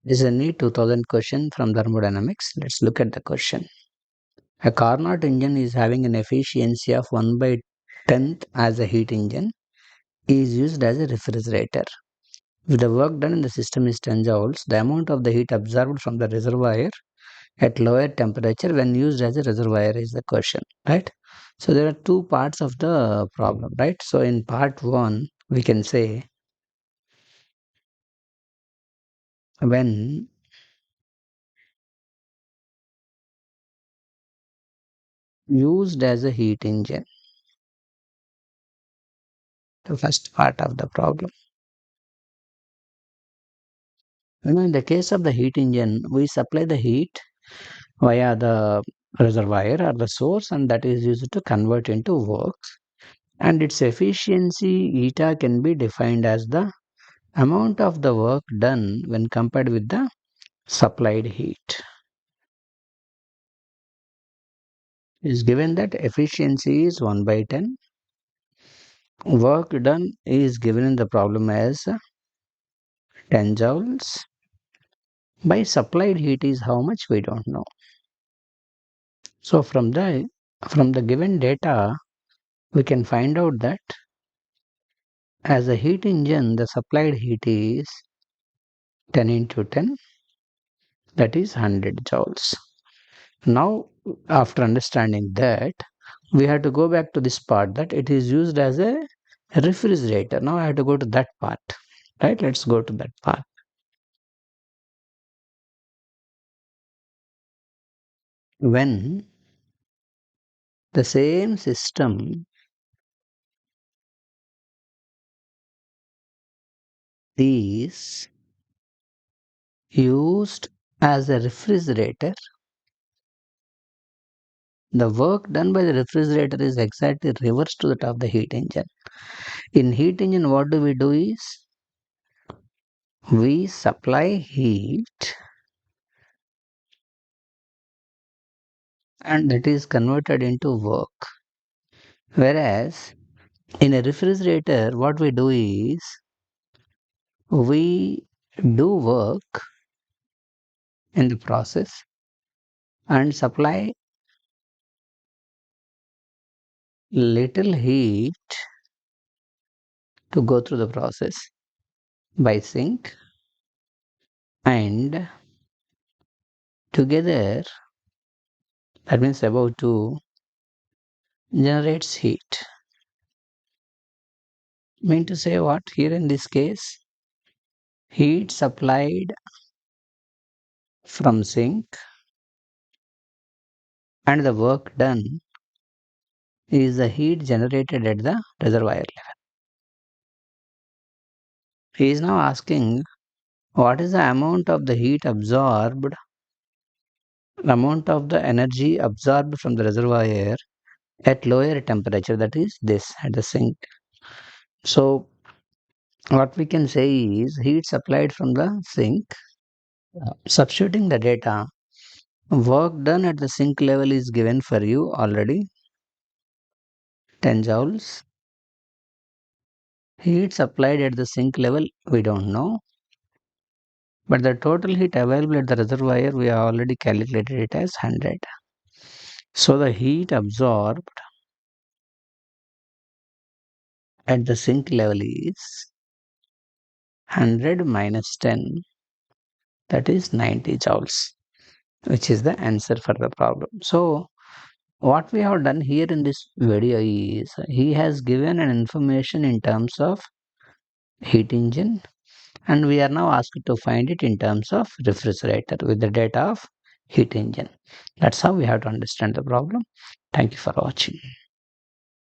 This is a NEET 2000 question from Thermodynamics. Let's look at the question. A Carnot engine is having an efficiency of 1 by 10th as a heat engine is used as a refrigerator. If the work done in the system is 10 joules, the amount of the heat absorbed from the reservoir at lower temperature when used as a reservoir is the question, right? So there are two parts of the problem, right? So in part 1, we can say when used as a heat engine, the first part of the problem. In the case of the heat engine, we supply the heat via the reservoir or the source, and that is used to convert into work. And its efficiency eta can be defined as the amount of the work done when compared with the supplied heat. It is given that efficiency is 1 by 10. Work done is given in the problem as 10 joules. By supplied heat is how much we don't know. So from the given data, we can find out that as a heat engine, the supplied heat is 10 into 10, that is 100 joules. Now, after understanding that, we have to go back to this part that it is used as a refrigerator. Now I have to go to that part, right? Let's go to that part. When the same system is used as a refrigerator, the work done by the refrigerator is exactly reverse to that of the heat engine. In heat engine, what do is we supply heat and that is converted into work. Whereas in a refrigerator, what we do is we do work in the process and supply little heat to go through the process by sink, and together, that means about 2, generates heat. Mean to say what here in this case? Heat supplied from sink and the work done is the heat generated at the reservoir level. He is now asking what is the amount of the heat absorbed, the amount of the energy absorbed from the reservoir at lower temperature, that is this at the sink. So what we can say is heat supplied from the sink. Substituting the data, work done at the sink level is given for you already 10 joules. Heat supplied at the sink level we don't know, but the total heat available at the reservoir we have already calculated it as 100. So the heat absorbed at the sink level is 100 minus 10, that is 90 joules, which is the answer for the problem. So what we have done here in this video is he has given an information in terms of heat engine, and we are now asked to find it in terms of refrigerator with the data of heat engine. That's how we have to understand the problem. Thank you for watching.